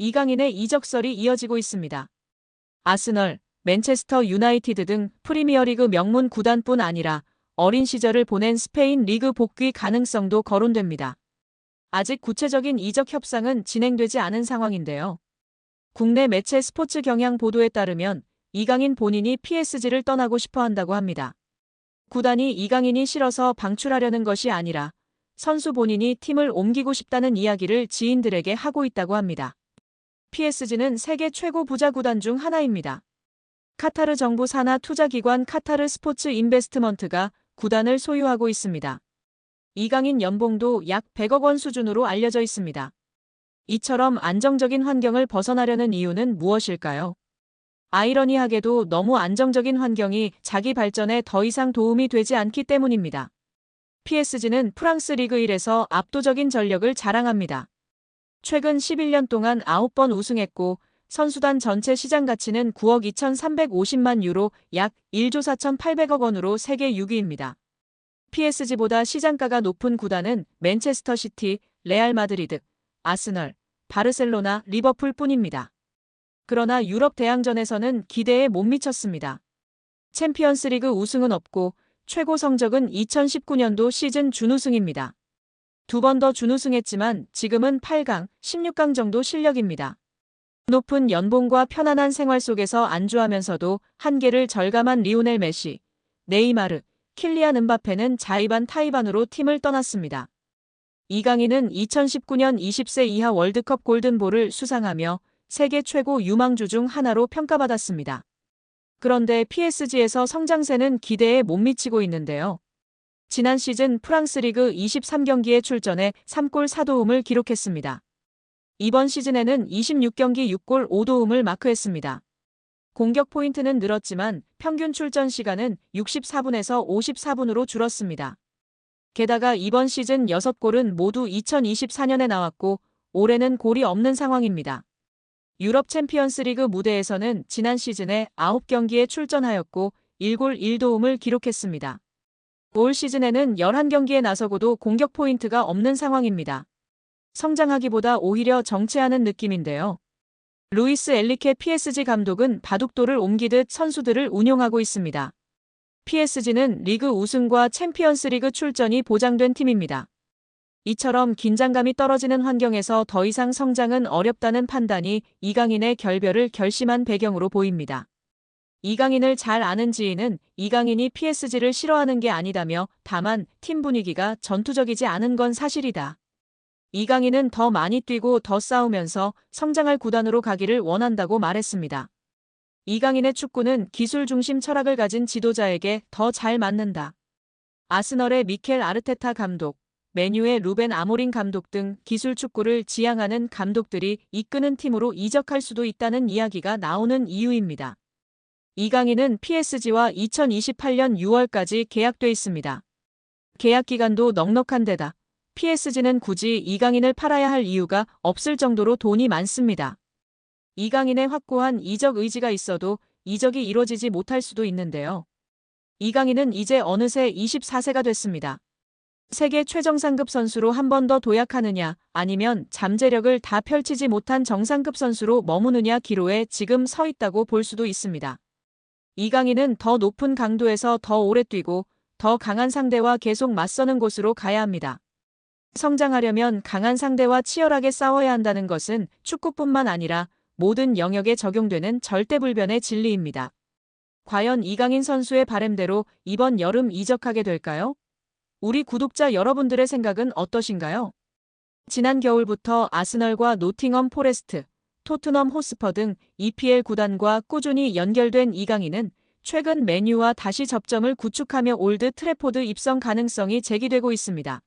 이강인의 이적설이 이어지고 있습니다. 아스널, 맨체스터 유나이티드 등 프리미어리그 명문 구단뿐 아니라 어린 시절을 보낸 스페인 리그 복귀 가능성도 거론됩니다. 아직 구체적인 이적 협상은 진행되지 않은 상황인데요. 국내 매체 스포츠 경향 보도에 따르면 이강인 본인이 PSG를 떠나고 싶어 한다고 합니다. 구단이 이강인이 싫어서 방출하려는 것이 아니라 선수 본인이 팀을 옮기고 싶다는 이야기를 지인들에게 하고 있다고 합니다. PSG는 세계 최고 부자 구단 중 하나입니다. 카타르 정부 산하 투자기관 카타르 스포츠 인베스트먼트가 구단을 소유하고 있습니다. 이강인 연봉도 약 100억 원 수준으로 알려져 있습니다. 이처럼 안정적인 환경을 벗어나려는 이유는 무엇일까요? 아이러니하게도 너무 안정적인 환경이 자기 발전에 더 이상 도움이 되지 않기 때문입니다. PSG는 프랑스 리그 1에서 압도적인 전력을 자랑합니다. 최근 11년 동안 9번 우승했고 선수단 전체 시장 가치는 9억 2,350만 유로 약 1조 4,800억 원으로 세계 6위입니다. PSG보다 시장가가 높은 구단은 맨체스터 시티, 레알 마드리드, 아스널, 바르셀로나, 리버풀 뿐입니다. 그러나 유럽 대항전에서는 기대에 못 미쳤습니다. 챔피언스리그 우승은 없고 최고 성적은 2019년도 시즌 준우승입니다. 두 번 더 준우승했지만 지금은 8강, 16강 정도 실력입니다. 높은 연봉과 편안한 생활 속에서 안주하면서도 한계를 절감한 리오넬 메시, 네이마르, 킬리안 음바페는 자의반 타의반으로 팀을 떠났습니다. 이강인은 2019년 20세 이하 월드컵 골든볼을 수상하며 세계 최고 유망주 중 하나로 평가받았습니다. 그런데 PSG에서 성장세는 기대에 못 미치고 있는데요. 지난 시즌 프랑스 리그 23경기에 출전해 3골 4도움을 기록했습니다. 이번 시즌에는 26경기 6골 5도움을 마크했습니다. 공격 포인트는 늘었지만 평균 출전 시간은 64분에서 54분으로 줄었습니다. 게다가 이번 시즌 6골은 모두 2024년에 나왔고 올해는 골이 없는 상황입니다. 유럽 챔피언스리그 무대에서는 지난 시즌에 9경기에 출전하였고 1골 1도움을 기록했습니다. 올 시즌에는 11경기에 나서고도 공격 포인트가 없는 상황입니다. 성장하기보다 오히려 정체하는 느낌인데요. 루이스 엘리케 PSG 감독은 바둑돌을 옮기듯 선수들을 운용하고 있습니다. PSG는 리그 우승과 챔피언스리그 출전이 보장된 팀입니다. 이처럼 긴장감이 떨어지는 환경에서 더 이상 성장은 어렵다는 판단이 이강인의 결별을 결심한 배경으로 보입니다. 이강인을 잘 아는 지인은 이강인이 PSG를 싫어하는 게 아니다며 다만 팀 분위기가 전투적이지 않은 건 사실이다. 이강인은 더 많이 뛰고 더 싸우면서 성장할 구단으로 가기를 원한다고 말했습니다. 이강인의 축구는 기술 중심 철학을 가진 지도자에게 더 잘 맞는다. 아스널의 미켈 아르테타 감독, 맨유의 루벤 아모린 감독 등 기술 축구를 지향하는 감독들이 이끄는 팀으로 이적할 수도 있다는 이야기가 나오는 이유입니다. 이강인은 PSG와 2028년 6월까지 계약돼 있습니다. 계약 기간도 넉넉한 데다 PSG는 굳이 이강인을 팔아야 할 이유가 없을 정도로 돈이 많습니다. 이강인의 확고한 이적 의지가 있어도 이적이 이뤄지지 못할 수도 있는데요. 이강인은 이제 어느새 24세가 됐습니다. 세계 최정상급 선수로 한 번 더 도약하느냐 아니면 잠재력을 다 펼치지 못한 정상급 선수로 머무느냐 기로에 지금 서 있다고 볼 수도 있습니다. 이강인은 더 높은 강도에서 더 오래 뛰고 더 강한 상대와 계속 맞서는 곳으로 가야 합니다. 성장하려면 강한 상대와 치열하게 싸워야 한다는 것은 축구뿐만 아니라 모든 영역에 적용되는 절대불변의 진리입니다. 과연 이강인 선수의 바람대로 이번 여름 이적하게 될까요? 우리 구독자 여러분들의 생각은 어떠신가요? 지난 겨울부터 아스널과 노팅엄 포레스트, 토트넘 호스퍼 등 EPL 구단과 꾸준히 연결된 이강인은 최근 맨유와 다시 접점을 구축하며 올드 트래포드 입성 가능성이 제기되고 있습니다.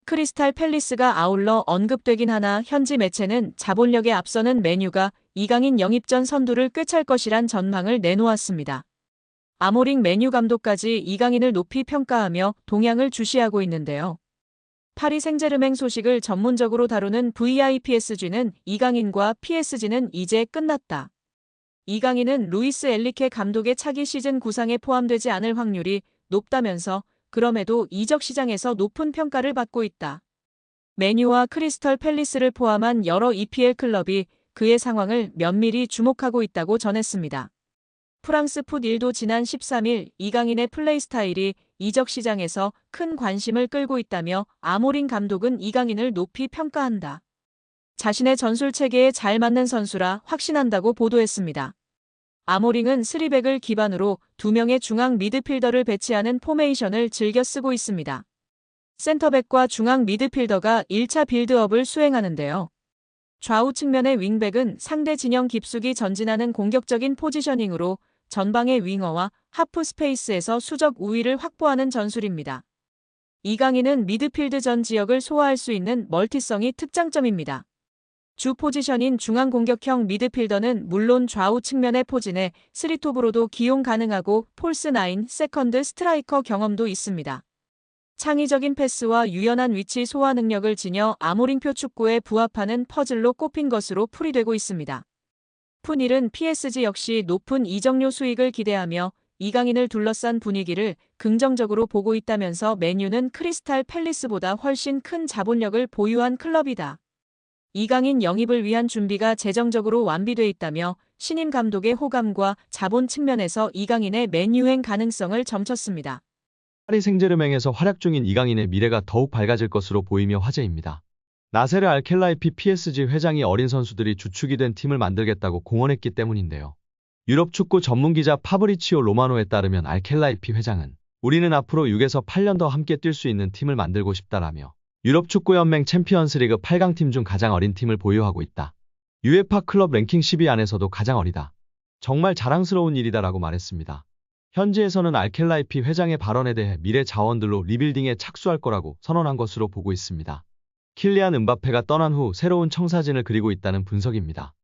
크리스탈 팰리스가 아울러 언급되긴 하나 현지 매체는 자본력에 앞서는 맨유가 이강인 영입 전 선두를 꿰찰 것이란 전망을 내놓았습니다. 아모링 맨유 감독까지 이강인을 높이 평가하며 동향을 주시하고 있는데요. 파리 생제르맹 소식을 전문적으로 다루는 VIPSG는 이강인과 PSG는 이제 끝났다. 이강인은 루이스 엘리케 감독의 차기 시즌 구상에 포함되지 않을 확률이 높다면서 그럼에도 이적 시장에서 높은 평가를 받고 있다. 맨유와 크리스털 팰리스를 포함한 여러 EPL 클럽이 그의 상황을 면밀히 주목하고 있다고 전했습니다. 프랑스 풋1도 지난 13일 이강인의 플레이 스타일이 이적 시장에서 큰 관심을 끌고 있다며 아모린 감독은 이강인을 높이 평가한다. 자신의 전술 체계에 잘 맞는 선수라 확신한다고 보도했습니다. 아모링은 3백을 기반으로 2명의 중앙 미드필더를 배치하는 포메이션을 즐겨 쓰고 있습니다. 센터백과 중앙 미드필더가 1차 빌드업을 수행하는데요. 좌우 측면의 윙백은 상대 진영 깊숙이 전진하는 공격적인 포지셔닝으로 전방의 윙어와 하프 스페이스에서 수적 우위를 확보하는 전술입니다. 이강인은 미드필드 전 지역을 소화할 수 있는 멀티성이 특장점입니다. 주 포지션인 중앙 공격형 미드필더는 물론 좌우 측면의 포진에 3톱으로도 기용 가능하고 폴스 9, 세컨드 스트라이커 경험도 있습니다. 창의적인 패스와 유연한 위치 소화 능력을 지녀 아모링표 축구에 부합하는 퍼즐로 꼽힌 것으로 풀이되고 있습니다. 풋1은 PSG 역시 높은 이적료 수익을 기대하며 이강인을 둘러싼 분위기를 긍정적으로 보고 있다면서 맨유는 크리스탈 팰리스보다 훨씬 큰 자본력을 보유한 클럽이다. 이강인 영입을 위한 준비가 재정적으로 완비돼 있다며 신임 감독의 호감과 자본 측면에서 이강인의 맨유행 가능성을 점쳤습니다. 파리 생제르맹에서 활약 중인 이강인의 미래가 더욱 밝아질 것으로 보이며 화제입니다. 나세르 알켈라이피 PSG 회장이 어린 선수들이 주축이 된 팀을 만들겠다고 공언했기 때문인데요. 유럽 축구 전문 기자 파브리치오 로마노에 따르면 알켈라이피 회장은 우리는 앞으로 6에서 8년 더 함께 뛸 수 있는 팀을 만들고 싶다라며 유럽 축구연맹 챔피언스리그 8강팀 중 가장 어린 팀을 보유하고 있다. UEFA 클럽 랭킹 10위 안에서도 가장 어리다. 정말 자랑스러운 일이다라고 말했습니다. 현지에서는 알켈라이피 회장의 발언에 대해 미래 자원들로 리빌딩에 착수할 거라고 선언한 것으로 보고 있습니다. 킬리안 음바페가 떠난 후 새로운 청사진을 그리고 있다는 분석입니다.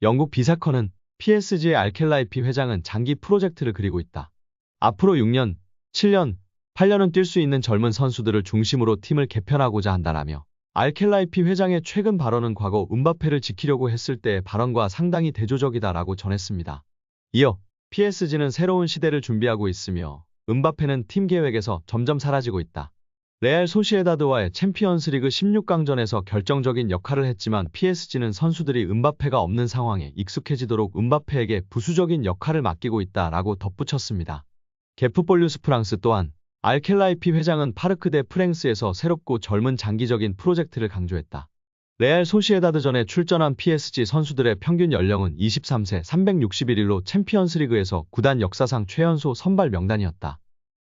영국 비사컨은 PSG의 알켈라이피 회장은 장기 프로젝트를 그리고 있다. 앞으로 6년, 7년, 8년은 뛸 수 있는 젊은 선수들을 중심으로 팀을 개편하고자 한다라며 알켈라이피 회장의 최근 발언은 과거 음바페를 지키려고 했을 때의 발언과 상당히 대조적이다라고 전했습니다. 이어 PSG는 새로운 시대를 준비하고 있으며 음바페는 팀 계획에서 점점 사라지고 있다. 레알 소시에다드와의 챔피언스리그 16강전에서 결정적인 역할을 했지만 PSG는 선수들이 음바페가 없는 상황에 익숙해지도록 음바페에게 부수적인 역할을 맡기고 있다라고 덧붙였습니다. 게프폴류스 프랑스 또한 알켈라이피 회장은 파르크 데 프랭스에서 새롭고 젊은 장기적인 프로젝트를 강조했다. 레알 소시에다드전에 출전한 PSG 선수들의 평균 연령은 23세 361일로 챔피언스리그에서 구단 역사상 최연소 선발 명단이었다.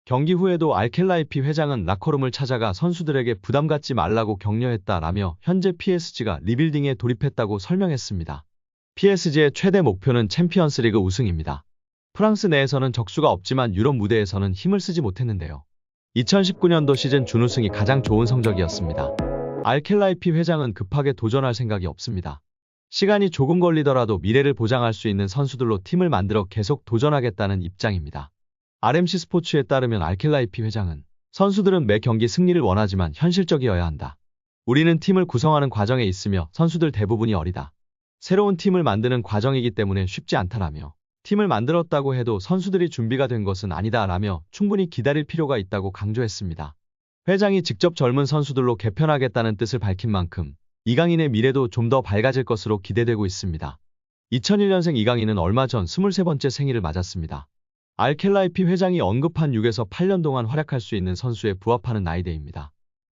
경기 후에도 알켈라이피 회장은 라커룸을 찾아가 선수들에게 부담 갖지 말라고 격려했다라며 현재 PSG가 리빌딩에 돌입했다고 설명했습니다. PSG의 최대 목표는 챔피언스리그 우승입니다. 프랑스 내에서는 적수가 없지만 유럽 무대에서는 힘을 쓰지 못했는데요. 2019년도 시즌 준우승이 가장 좋은 성적이었습니다. 알켈라이피 회장은 급하게 도전할 생각이 없습니다. 시간이 조금 걸리더라도 미래를 보장할 수 있는 선수들로 팀을 만들어 계속 도전하겠다는 입장입니다. RMC 스포츠에 따르면 알켈라이피 회장은 선수들은 매 경기 승리를 원하지만 현실적이어야 한다. 우리는 팀을 구성하는 과정에 있으며 선수들 대부분이 어리다. 새로운 팀을 만드는 과정이기 때문에 쉽지 않다라며 팀을 만들었다고 해도 선수들이 준비가 된 것은 아니다라며 충분히 기다릴 필요가 있다고 강조했습니다. 회장이 직접 젊은 선수들로 개편하겠다는 뜻을 밝힌 만큼 이강인의 미래도 좀 더 밝아질 것으로 기대되고 있습니다. 2001년생 이강인은 얼마 전 23번째 생일을 맞았습니다. 알켈라이피 회장이 언급한 6에서 8년 동안 활약할 수 있는 선수에 부합하는 나이대입니다.